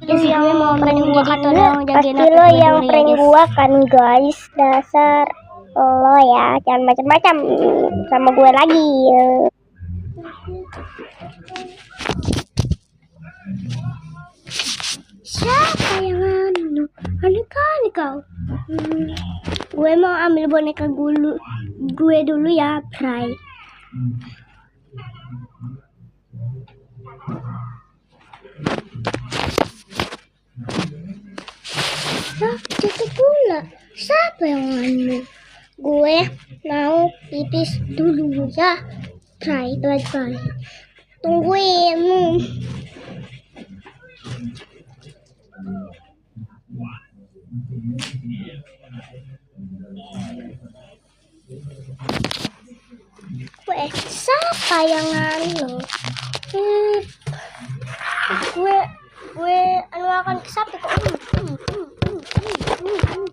yang mau prank gua kan pasti lo yang prank gua kan guys. Dasar lo ya, jangan macam-macam sama gue lagi. Siapa yang aneh kau? Gue mau ambil boneka gue dulu ya, Pray. Itu pula. Siapa yang anu? Gue mau pipis dulu ya, Pray. Tungguin. Siapa yang anu? Gue anu akan ke sapi kok.